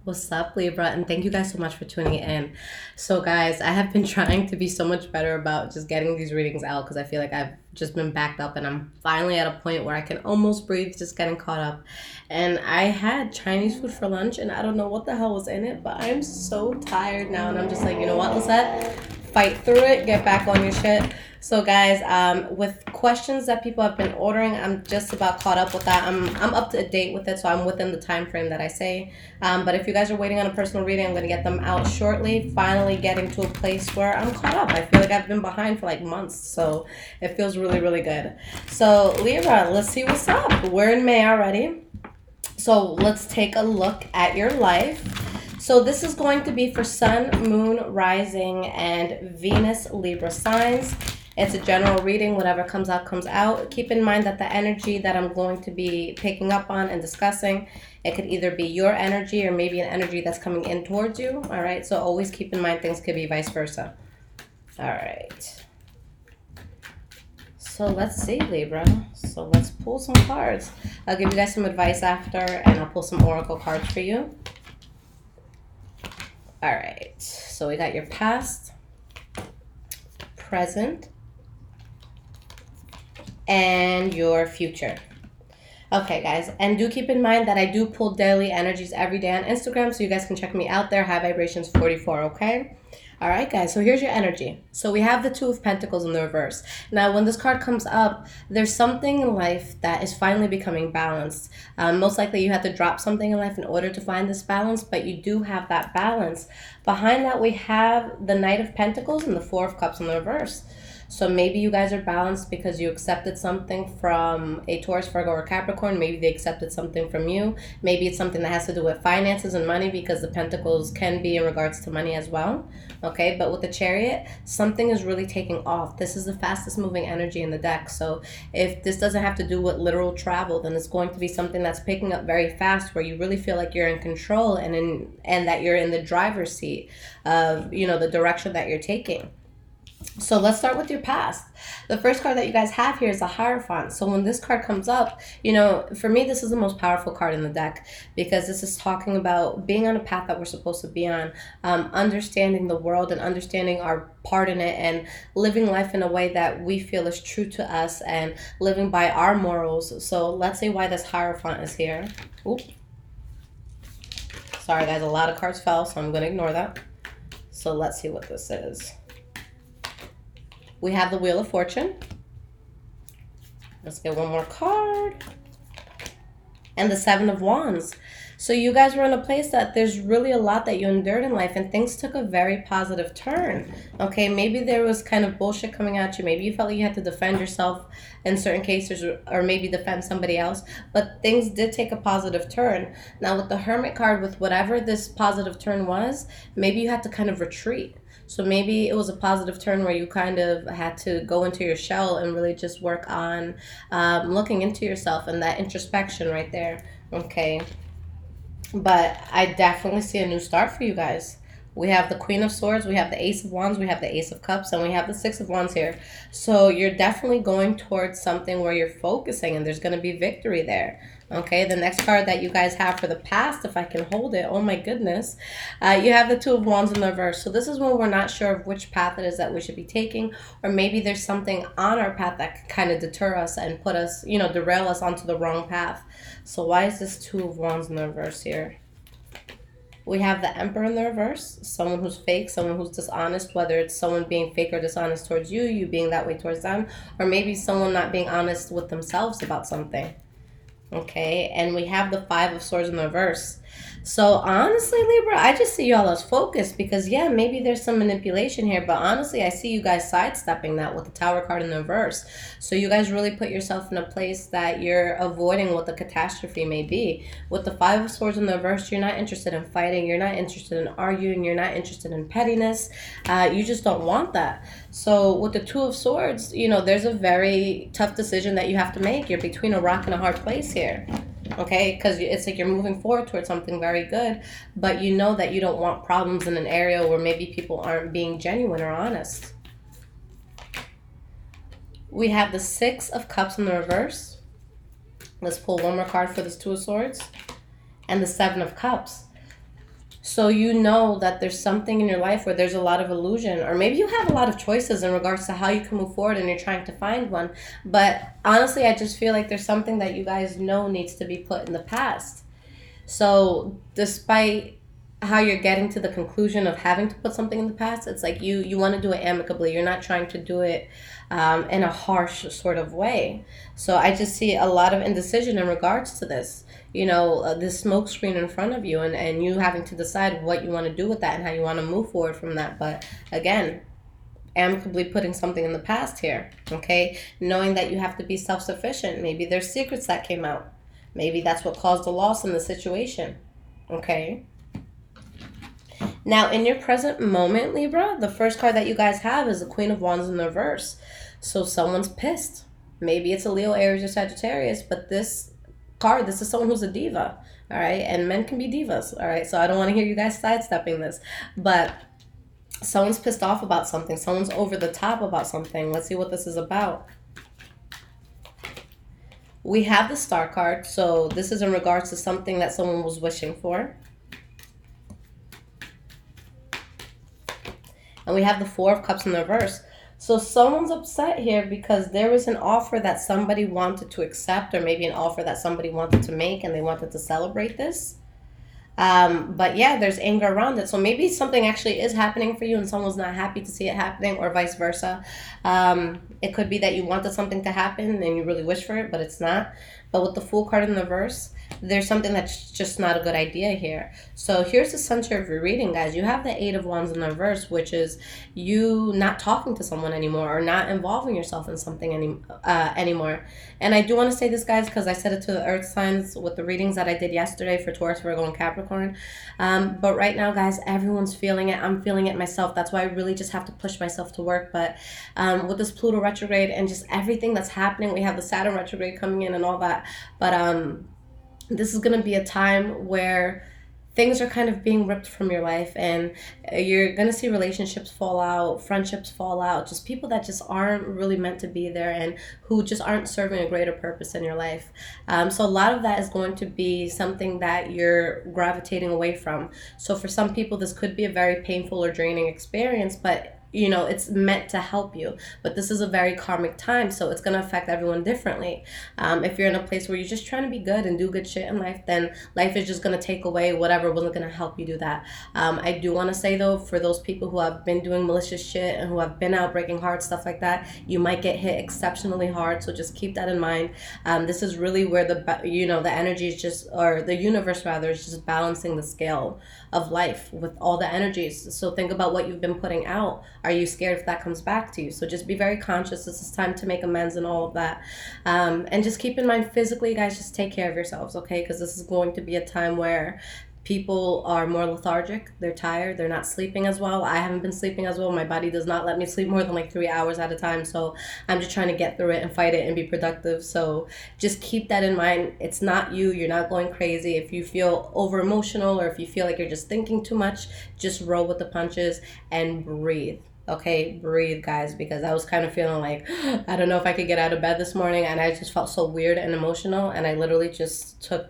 What's up, Libra? And thank you guys so much for tuning in. So, guys, I have been trying to be so much better about just getting these readings out because I feel like I've just been backed up and I'm finally at a point where I can almost breathe, just getting caught up. And I had Chinese food for lunch and I don't know what the hell was in it, but I'm so tired now. And I'm just like, you know what, Lissette? Fight through it, get back on your shit. So guys, with questions that people have been ordering, I'm just about caught up with that. I'm up to date with it, so I'm within the time frame that I say. But if you guys are waiting on a personal reading, I'm gonna get them out shortly. Finally, getting to a place where I'm caught up. I feel like I've been behind for like months, so it feels really, really good. So Libra, let's see what's up. We're in May already, so let's take a look at your life. So this is going to be for Sun, Moon, Rising, and Venus Libra signs. It's a general reading. Whatever comes out, comes out. Keep in mind that the energy that I'm going to be picking up on and discussing, it could either be your energy or maybe an energy that's coming in towards you. All right. So always keep in mind things could be vice versa. All right. So let's see, Libra. So let's pull some cards. I'll give you guys some advice after, and I'll pull some oracle cards for you. All right. So we got your past, present, and your future. Okay, guys, and do keep in mind that I do pull daily energies every day on Instagram, so you guys can check me out there, High Vibrations 44, okay? All right, guys, so here's your energy. So we have the Two of Pentacles in the reverse. Now, when this card comes up, there's something in life that is finally becoming balanced. Most likely you had to drop something in life in order to find this balance, but you do have that balance. Behind that, we have the Knight of Pentacles and the Four of Cups in the reverse. So maybe you guys are balanced because you accepted something from a Taurus, Virgo, or Capricorn. Maybe they accepted something from you. Maybe it's something that has to do with finances and money because the Pentacles can be in regards to money as well. Okay, but with the Chariot, something is really taking off. This is the fastest moving energy in the deck. So if this doesn't have to do with literal travel, then it's going to be something that's picking up very fast where you really feel like you're in control and that you're in the driver's seat of, you know, the direction that you're taking. So let's start with your past. The first card that you guys have here is the Hierophant. So when this card comes up, you know, for me, this is the most powerful card in the deck because this is talking about being on a path that we're supposed to be on, understanding the world and understanding our part in it and living life in a way that we feel is true to us and living by our morals. So let's see why this Hierophant is here. Oops. Sorry, guys, a lot of cards fell, so I'm going to ignore that. So let's see what this is. We have the Wheel of Fortune. Let's get one more card. And the Seven of Wands. So you guys were in a place that there's really a lot that you endured in life and things took a very positive turn. Okay, maybe there was kind of bullshit coming at you. Maybe you felt like you had to defend yourself in certain cases or maybe defend somebody else. But things did take a positive turn. Now with the Hermit card, with whatever this positive turn was, maybe you had to kind of retreat. So maybe it was a positive turn where you kind of had to go into your shell and really just work on looking into yourself and that introspection right there. Okay. But I definitely see a new start for you guys. We have the Queen of Swords, we have the Ace of Wands, we have the Ace of Cups, and we have the Six of Wands here. So you're definitely going towards something where you're focusing and there's going to be victory there. Okay, the next card that you guys have for the past, if I can hold it, oh my goodness, you have the Two of Wands in the reverse. So this is when we're not sure of which path it is that we should be taking, or maybe there's something on our path that could kind of deter us and put us, you know, derail us onto the wrong path. So why is this Two of Wands in the reverse here? We have the Emperor in the reverse, someone who's fake, someone who's dishonest, whether it's someone being fake or dishonest towards you, you being that way towards them, or maybe someone not being honest with themselves about something. Okay, and we have the Five of Swords in the reverse. So honestly, Libra, I just see y'all as focused because, yeah, maybe there's some manipulation here, but honestly, I see you guys sidestepping that with the Tower card in the reverse. So you guys really put yourself in a place that you're avoiding what the catastrophe may be. With the Five of Swords in the reverse, you're not interested in fighting, you're not interested in arguing, you're not interested in pettiness. You just don't want that. So with the Two of Swords, you know, there's a very tough decision that you have to make. You're between a rock and a hard place here. Okay, because it's like you're moving forward towards something very good, but you know that you don't want problems in an area where maybe people aren't being genuine or honest. We have the Six of Cups in the reverse. Let's pull one more card for this Two of Swords. And the Seven of Cups. So you know that there's something in your life where there's a lot of illusion, or maybe you have a lot of choices in regards to how you can move forward and you're trying to find one. But honestly, I just feel like there's something that you guys know needs to be put in the past. So despite how you're getting to the conclusion of having to put something in the past, it's like you want to do it amicably. You're not trying to do it in a harsh sort of way. So I just see a lot of indecision in regards to this. This smoke screen in front of you, and you having to decide what you want to do with that and how you want to move forward from that. But again, amicably putting something in the past here, okay? Knowing that you have to be self-sufficient. Maybe there's secrets that came out. Maybe that's what caused the loss in the situation, okay? Now, in your present moment, Libra, the first card that you guys have is the Queen of Wands in the reverse. So someone's pissed. Maybe it's a Leo, Aries, or Sagittarius, but this is someone who's a diva, all right? And men can be divas, all right? So I don't want to hear you guys sidestepping this, but someone's pissed off about something. Someone's over the top about something. Let's see what this is about. We have the Star card, so this is in regards to something that someone was wishing for. And we have the Four of Cups in the reverse. So someone's upset here because there was an offer that somebody wanted to accept, or maybe an offer that somebody wanted to make and they wanted to celebrate this. But yeah, there's anger around it. So maybe something actually is happening for you and someone's not happy to see it happening, or vice versa. It could be that you wanted something to happen and you really wish for it, but it's not. But with the Fool card in the reverse, there's something that's just not a good idea here. So here's the center of your reading, guys. You have the Eight of Wands in the reverse, which is you not talking to someone anymore, or not involving yourself in something anymore. And I do want to say this, guys, because I said it to the earth signs with the readings that I did yesterday for Taurus, Virgo, and Capricorn. But right now, guys, everyone's feeling it. I'm feeling it myself. That's why I really just have to push myself to work. But with this Pluto retrograde and just everything that's happening, we have the Saturn retrograde coming in and all that. But this is going to be a time where things are kind of being ripped from your life, and you're going to see relationships fall out, friendships fall out, just people that just aren't really meant to be there and who just aren't serving a greater purpose in your life. So a lot of that is going to be something that you're gravitating away from. So for some people, this could be a very painful or draining experience, but it's meant to help you. But this is a very karmic time, so it's going to affect everyone differently. If you're in a place where you're just trying to be good and do good shit in life, then life is just going to take away whatever wasn't going to help you do that. I do want to say, though, for those people who have been doing malicious shit and who have been out breaking hearts, stuff like that, you might get hit exceptionally hard, so just keep that in mind. This is really where the energy is just, or the universe rather, is just balancing the scale of life with all the energies. So think about what you've been putting out. Are you scared if that comes back to you? So just be very conscious. This is time to make amends and all of that. And just keep in mind, physically, guys, just take care of yourselves, okay? Because this is going to be a time where people are more lethargic. They're tired. They're not sleeping as well. I haven't been sleeping as well. My body does not let me sleep more than like 3 hours at a time. So I'm just trying to get through it and fight it and be productive. So just keep that in mind. It's not you. You're not going crazy. If you feel over emotional, or if you feel like you're just thinking too much, just roll with the punches and breathe. Okay, breathe, guys, because I was kind of feeling like, I don't know if I could get out of bed this morning, and I just felt so weird and emotional, and I literally just took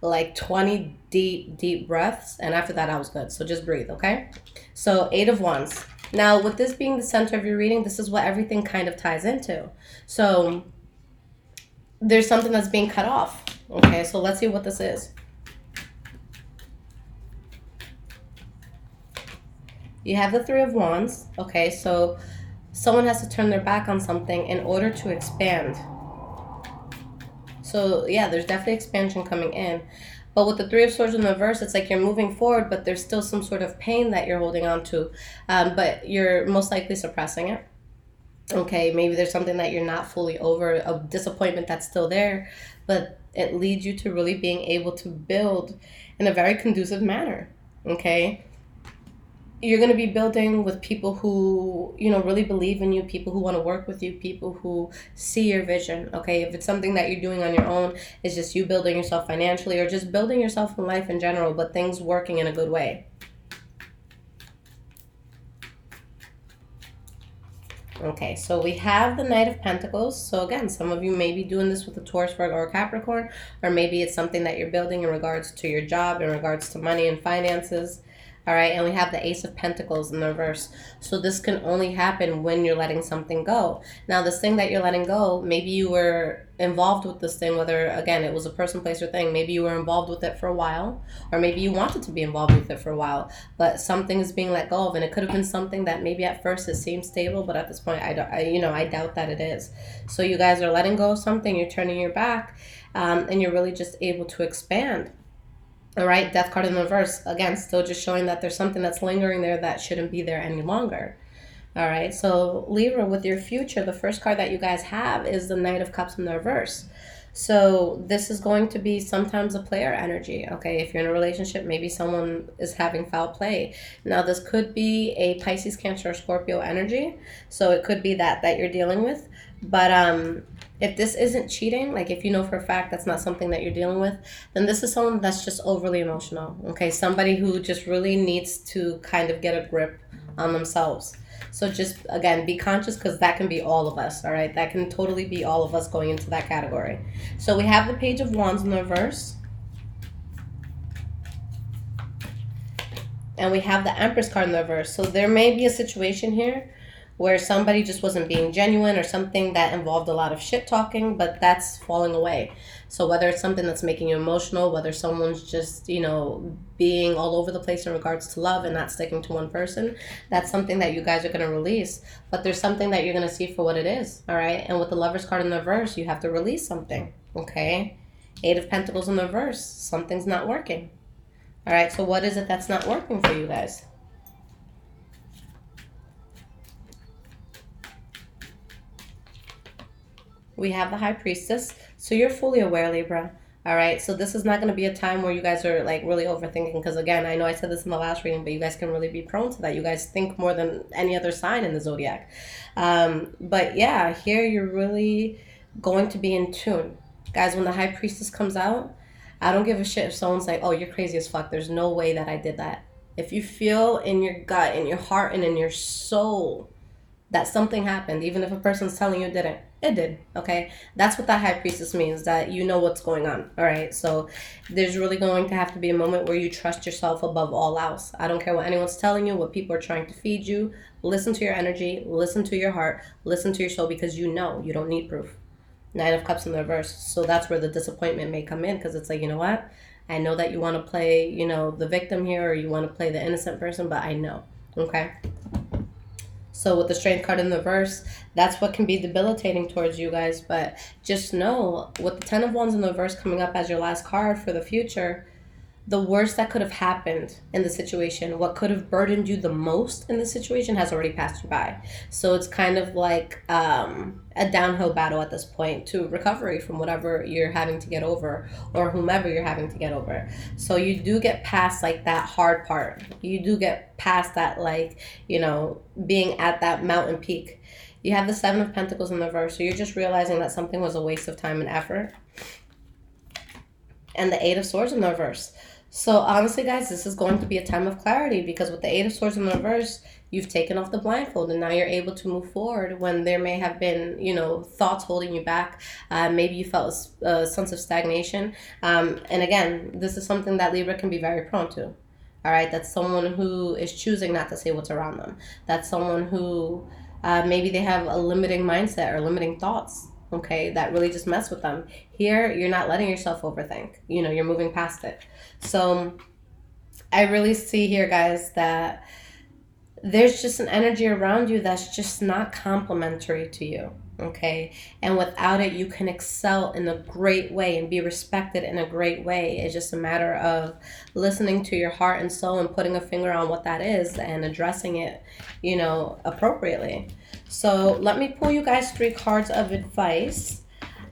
like 20 deep breaths, and after that I was good. So just breathe, okay? So Eight of Wands. Now, with this being the center of your reading, this is what everything kind of ties into. So there's something that's being cut off, okay? So let's see what this is. You have the Three of Wands, okay? So someone has to turn their back on something in order to expand. So yeah, there's definitely expansion coming in. But with the Three of Swords in the reverse, it's like you're moving forward, but there's still some sort of pain that you're holding on to. But you're most likely suppressing it. Okay, maybe there's something that you're not fully over, a disappointment that's still there, but it leads you to really being able to build in a very conducive manner, okay? You're going to be building with people who, really believe in you, people who want to work with you, people who see your vision, okay? If it's something that you're doing on your own, it's just you building yourself financially or just building yourself in life in general, but things working in a good way. Okay, so we have the Knight of Pentacles. So again, some of you may be doing this with a Taurus, Virgo, or Capricorn, or maybe it's something that you're building in regards to your job, in regards to money and finances. All right, and we have the Ace of Pentacles in the reverse. So this can only happen when you're letting something go. Now, this thing that you're letting go, maybe you were involved with this thing, whether, again, it was a person, place, or thing. Maybe you were involved with it for a while, or maybe you wanted to be involved with it for a while, but something is being let go of, and it could have been something that maybe at first it seemed stable, but at this point, I doubt that it is. So you guys are letting go of something, you're turning your back, and you're really just able to expand. All right, Death card in the reverse. Again, still just showing that there's something that's lingering there that shouldn't be there any longer. All right, so Libra, with your future, the first card that you guys have is the Knight of Cups in the reverse. So this is going to be sometimes a player energy, okay? If you're in a relationship, maybe someone is having foul play. Now, this could be a Pisces, Cancer, or Scorpio energy. So it could be that you're dealing with. But if this isn't cheating, like if you know for a fact that's not something that you're dealing with, then this is someone that's just overly emotional, okay? Somebody who just really needs to kind of get a grip on themselves. So just, again, be conscious, because that can be all of us, all right? That can totally be all of us going into that category. So we have the Page of Wands in the reverse. And we have the Empress card in the reverse. So there may be a situation here where somebody just wasn't being genuine, or something that involved a lot of shit talking, but that's falling away. So whether it's something that's making you emotional, whether someone's just, being all over the place in regards to love and not sticking to one person, that's something that you guys are going to release. But there's something that you're going to see for what it is, all right? And with the Lovers card in the reverse, you have to release something, okay? Eight of Pentacles in the reverse, something's not working. All right, so what is it that's not working for you guys? We have the High Priestess. So you're fully aware, Libra. All right. So this is not going to be a time where you guys are like really overthinking. Because again, I know I said this in the last reading, but you guys can really be prone to that. You guys think more than any other sign in the zodiac. But yeah, here you're really going to be in tune. Guys, when the High Priestess comes out, I don't give a shit if someone's like, oh, you're crazy as fuck. There's no way that I did that. If you feel in your gut, in your heart, and in your soul that something happened, even if a person's telling you it didn't, it did, okay? That's what that High Priestess means, that you know what's going on, all right? So there's really going to have to be a moment where you trust yourself above all else. I don't care what anyone's telling you, what people are trying to feed you. Listen to your energy, listen to your heart, listen to your soul, because you know, you don't need proof. Nine of Cups in the reverse. So that's where the disappointment may come in, because it's like, you know what? I know that you want to play, the victim here, or you want to play the innocent person, but I know, okay? So with the Strength card in the reverse, that's what can be debilitating towards you guys. But just know, with the Ten of Wands in the reverse coming up as your last card for the future, the worst that could have happened in the situation, what could have burdened you the most in the situation, has already passed you by. So it's kind of like a downhill battle at this point to recovery from whatever you're having to get over, or whomever you're having to get over. So you do get past like that hard part. You do get past that, like, being at that mountain peak. You have the Seven of Pentacles in the reverse. So you're just realizing that something was a waste of time and effort. And the Eight of Swords in the reverse. So honestly, guys, this is going to be a time of clarity, because with the Eight of Swords in the reverse, you've taken off the blindfold, and now you're able to move forward when there may have been, thoughts holding you back. Maybe you felt a sense of stagnation. And again, this is something that Libra can be very prone to. All right, that's someone who is choosing not to say what's around them. That's someone who maybe they have a limiting mindset or limiting thoughts, okay, that really just mess with them. Here, you're not letting yourself overthink. You're moving past it. So I really see here, guys, that there's just an energy around you that's just not complimentary to you, okay? And without it, you can excel in a great way and be respected in a great way. It's just a matter of listening to your heart and soul and putting a finger on what that is and addressing it, appropriately. So let me pull you guys 3 cards of advice.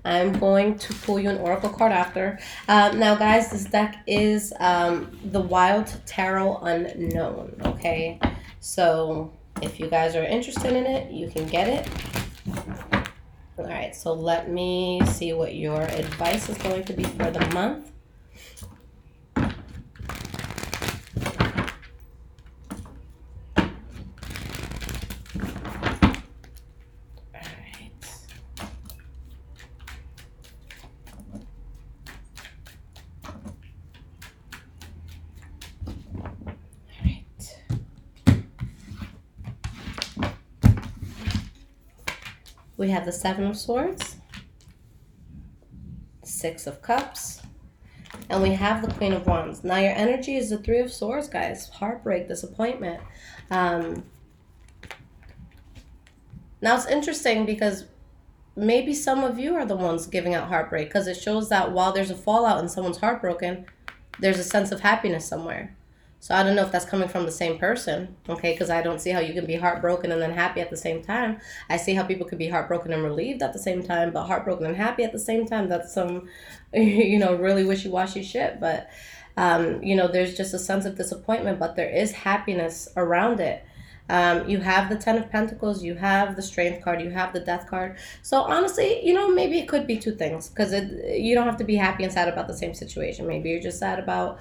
I'm going to pull you an oracle card after. Now, guys, this deck is the Wild Tarot Unknown, okay? So if you guys are interested in it, you can get it. All right, so let me see what your advice is going to be for the month. We have the Seven of Swords, Six of Cups, and we have the Queen of Wands. Now your energy is the Three of Swords, guys. Heartbreak, disappointment. Now it's interesting because maybe some of you are the ones giving out heartbreak, because it shows that while there's a fallout and someone's heartbroken, there's a sense of happiness somewhere. So I don't know if that's coming from the same person, okay? Because I don't see how you can be heartbroken and then happy at the same time. I see how people could be heartbroken and relieved at the same time, but heartbroken and happy at the same time, that's some, you know, really wishy-washy shit. But, you know, there's just a sense of disappointment, but there is happiness around it. You have the Ten of Pentacles, you have the Strength card, you have the Death card. So honestly, you know, maybe it could be two things, because you don't have to be happy and sad about the same situation. Maybe you're just sad about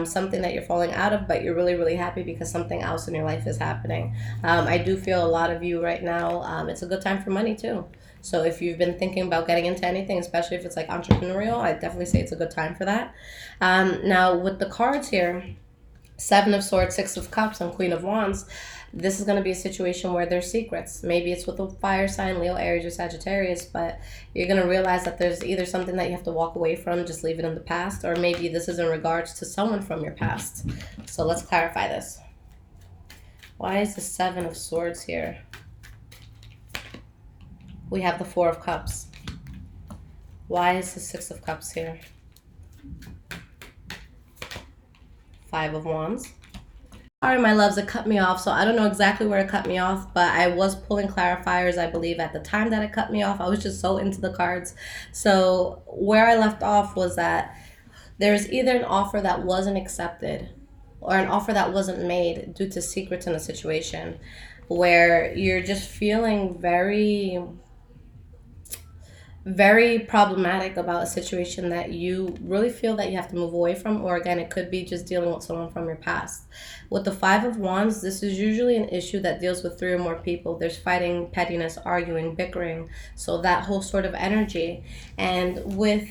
something that you're falling out of, but you're really, really happy because something else in your life is happening. I do feel a lot of you right now, it's a good time for money too. So if you've been thinking about getting into anything, especially if it's like entrepreneurial, I definitely say it's a good time for that. Now with the cards here, Seven of Swords, Six of Cups, and Queen of Wands, this is going to be a situation where there's secrets. Maybe it's with a fire sign, Leo, Aries, or Sagittarius, but you're going to realize that there's either something that you have to walk away from, just leave it in the past, or maybe this is in regards to someone from your past. So let's clarify this. Why is the Seven of Swords here? We have the Four of Cups. Why is the Six of Cups here? Five of Wands. Sorry, my loves, it cut me off, so I don't know exactly where it cut me off, but I was pulling clarifiers, I believe, at the time that it cut me off. I was just so into the cards. So where I left off was that there's either an offer that wasn't accepted or an offer that wasn't made due to secrets in a situation where you're just feeling very problematic about a situation that you really feel that you have to move away from, or again, it could be just dealing with someone from your past. With the Five of Wands, this is usually an issue that deals with three or more people. There's fighting, pettiness, arguing, bickering, so that whole sort of energy. And with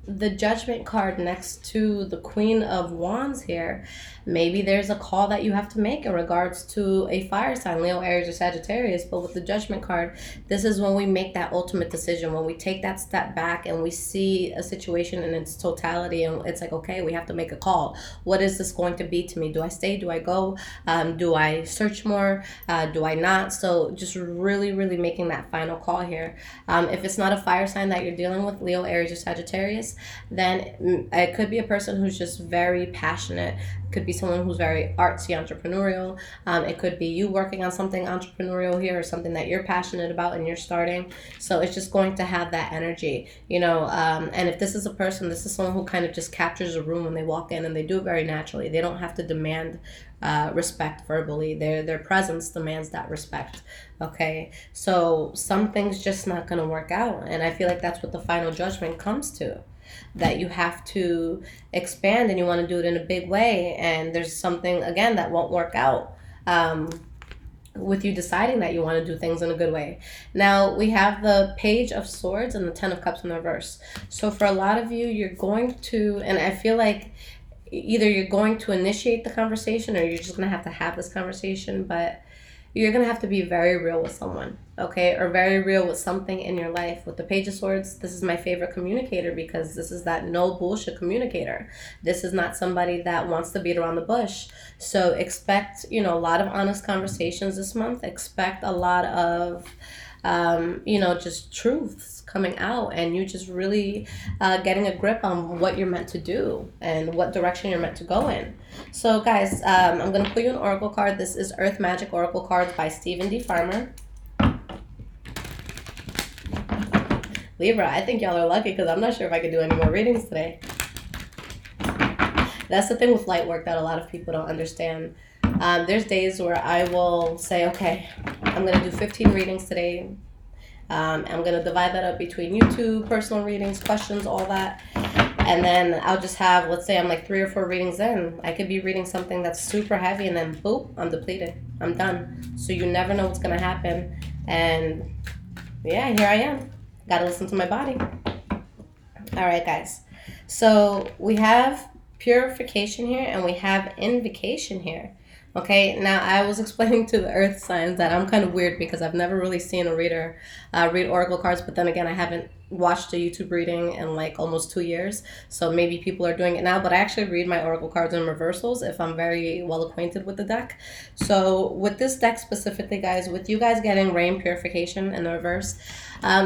the Judgment card next to the Queen of Wands here, maybe there's a call that you have to make in regards to a fire sign, Leo, Aries, or Sagittarius. But with the Judgment card, this is when we make that ultimate decision, when we take that step back and we see a situation in its totality, and it's like, okay, we have to make a call. What is this going to be to me? Do I stay? Do I go? Do I search more? Do I not? So just really, really making that final call here. If it's not a fire sign that you're dealing with, Leo, Aries, or Sagittarius, then it could be a person who's just very passionate. It could be someone who's very artsy, entrepreneurial. It could be you working on something entrepreneurial here, or something that you're passionate about and you're starting. So it's just going to have that energy, you know. And if this is a person, this is someone who kind of just captures a room when they walk in, and they do it very naturally. They don't have to demand respect verbally. Their presence demands that respect. Okay, so something's just not going to work out, and I feel like that's what the final judgment comes to, that you have to expand and you want to do it in a big way, and there's something again that won't work out with you deciding that you want to do things in a good way. Now we have the Page of Swords and the Ten of Cups in the reverse. So for a lot of you, you're going to, and I feel like either you're going to initiate the conversation or you're just going to have this conversation, but you're going to have to be very real with someone, okay? Or very real with something in your life. With the Page of Swords, this is my favorite communicator, because this is that no bullshit communicator. This is not somebody that wants to beat around the bush. So expect, you know, a lot of honest conversations this month. Expect a lot of, you know, just truths coming out, and you just really getting a grip on what you're meant to do and what direction you're meant to go in. So guys, I'm going to pull you an oracle card. This is Earth Magic Oracle Cards by Stephen D. Farmer. Libra, I think y'all are lucky, because I'm not sure if I can do any more readings today. That's the thing with light work that a lot of people don't understand. There's days where I will say, okay, I'm going to do 15 readings today. I'm going to divide that up between YouTube, personal readings, questions, all that. And then I'll just have, let's say I'm like 3 or 4 readings in. I could be reading something that's super heavy, and then boop, I'm depleted. I'm done. So you never know what's going to happen. And yeah, here I am. Got to listen to my body. All right, guys. So we have purification here, and we have invocation here. Okay, now I was explaining to the earth signs that I'm kind of weird because I've never really seen a reader read oracle cards, but then again, I haven't watched a YouTube reading in like almost 2 years, so maybe people are doing it now, but I actually read my oracle cards in reversals if I'm very well acquainted with the deck. So with this deck specifically, guys, with you guys getting rain purification in the reverse,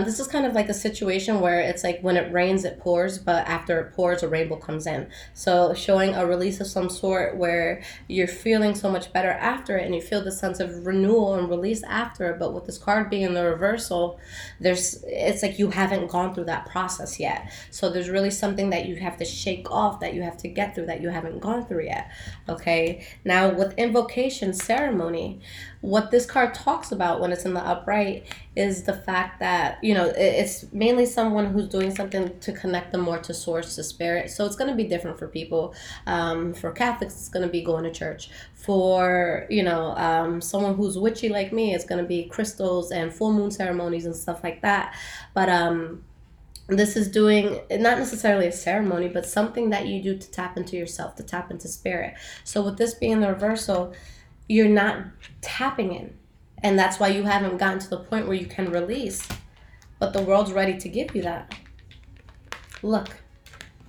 this is kind of like a situation where it's like when it rains, it pours, but after it pours, a rainbow comes in. So showing a release of some sort where you're feeling so much better after it and you feel the sense of renewal and release after it. But with this card being the reversal, it's like you haven't gone through that process yet. So there's really something that you have to shake off, that you have to get through, that you haven't gone through yet. Okay. Now with invocation ceremony, what this card talks about when it's in the upright is the fact that, you know, it's mainly someone who's doing something to connect them more to source, to spirit. So it's going to be different for people. For Catholics, it's going to be going to church. For, you know, someone who's witchy like me, it's going to be crystals and full moon ceremonies and stuff like that. But this is doing not necessarily a ceremony, but something that you do to tap into yourself, to tap into spirit. So with this being the reversal, you're not tapping in. And that's why you haven't gotten to the point where you can release. But the world's ready to give you that. Look,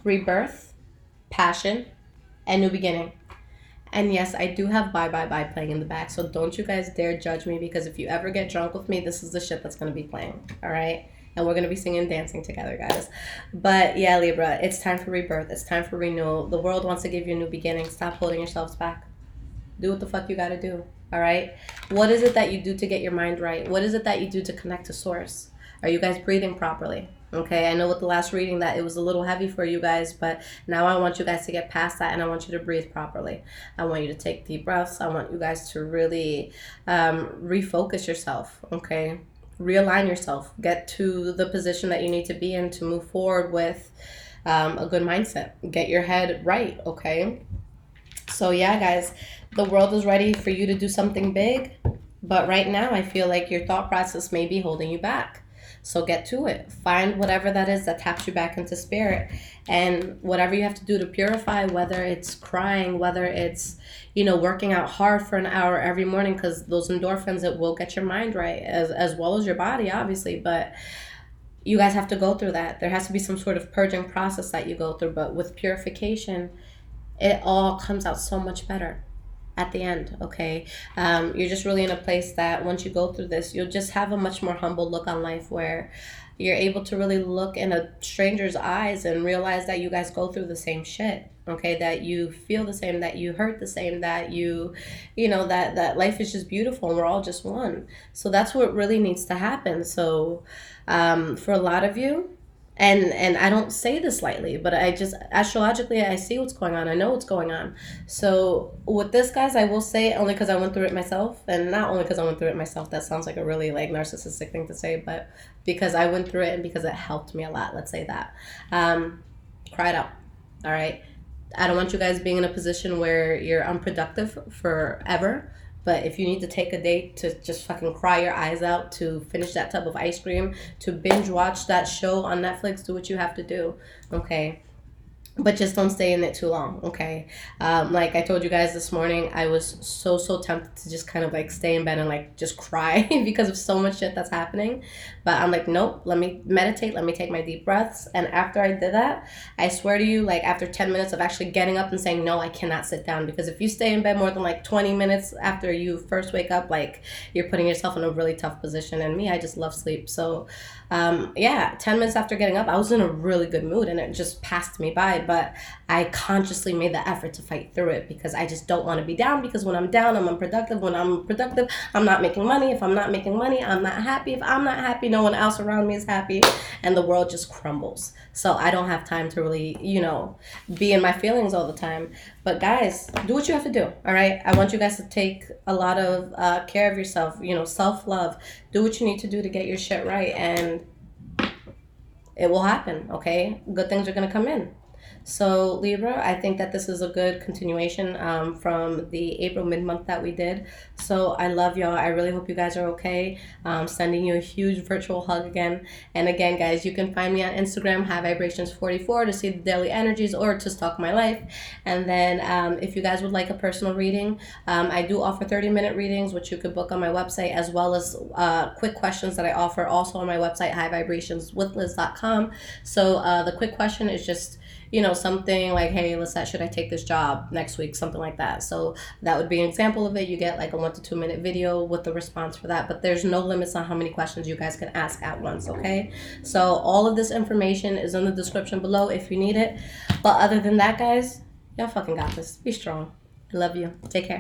rebirth, passion, and new beginning. And yes, I do have Bye Bye Bye playing in the back. So don't you guys dare judge me, because if you ever get drunk with me, this is the shit that's going to be playing. All right? And we're going to be singing and dancing together, guys. But yeah, Libra, it's time for rebirth. It's time for renewal. The world wants to give you a new beginning. Stop holding yourselves back. Do what the fuck you got to do. All right? What is it that you do to get your mind right? What is it that you do to connect to source? Are you guys breathing properly? Okay, I know with the last reading that it was a little heavy for you guys, but now I want you guys to get past that, and I want you to breathe properly. I want you to take deep breaths. I want you guys to really refocus yourself, okay? Realign yourself. Get to the position that you need to be in to move forward with a good mindset. Get your head right, okay? So yeah, guys, the world is ready for you to do something big, but right now I feel like your thought process may be holding you back. So get to it. Find whatever that is that taps you back into spirit, and whatever you have to do to purify, whether it's crying, whether it's, you know, working out hard for an hour every morning, because those endorphins, it will get your mind right as well as your body, obviously. But you guys have to go through that. There has to be some sort of purging process that you go through, but with purification, it all comes out so much better at the end, okay? You're just really in a place that once you go through this, you'll just have a much more humble look on life, where you're able to really look in a stranger's eyes and realize that you guys go through the same shit, okay? That you feel the same, that you hurt the same, that you know, that life is just beautiful and we're all just one. So that's what really needs to happen. So for a lot of you, and I don't say this lightly, but I just, astrologically, I see what's going on. I know what's going on. So with this, guys, I will say, only because I went through it myself, and not only because I went through it myself, that sounds like a really like narcissistic thing to say, but because I went through it and because it helped me a lot, let's say that. Cry it out, all right? I don't want you guys being in a position where you're unproductive forever. But if you need to take a day to just fucking cry your eyes out, to finish that tub of ice cream, to binge watch that show on Netflix, do what you have to do, okay? But just don't stay in it too long, okay? Like I told you guys this morning, I was so tempted to just kind of like stay in bed and like just cry because of so much shit that's happening. But I'm like, nope, let me meditate, let me take my deep breaths. And after I did that, I swear to you, like after 10 minutes of actually getting up and saying, no, I cannot sit down. Because if you stay in bed more than like 20 minutes after you first wake up, like you're putting yourself in a really tough position. And me, I just love sleep. So yeah, 10 minutes after getting up, I was in a really good mood and it just passed me by. But I consciously made the effort to fight through it, because I just don't want to be down, because when I'm down, I'm unproductive. When I'm productive, I'm not making money. If I'm not making money, I'm not happy. If I'm not happy, no one else around me is happy, and the world just crumbles. So I don't have time to really, you know, be in my feelings all the time. But guys, do what you have to do, all right? I want you guys to take a lot of care of yourself, you know, self-love. Do what you need to do to get your shit right, and it will happen, okay? Good things are going to come in. So Libra, I think that this is a good continuation from the April mid-month that we did. So I love y'all. I really hope you guys are okay. Sending you a huge virtual hug again. And again, guys, you can find me on Instagram, High Vibrations 44, to see the daily energies or to stalk my life. And then if you guys would like a personal reading, I do offer 30-minute readings, which you could book on my website, as well as quick questions that I offer also on my website, highvibrationswithliz.com. So the quick question is just, you know, something like, hey, Lissette, should I take this job next week? Something like that. So that would be an example of it. You get like a 1 to 2 minute video with the response for that, but there's no limits on how many questions you guys can ask at once, okay? So all of this information is in the description below if you need it. But other than that, guys, y'all fucking got this. Be strong. I love you. Take care.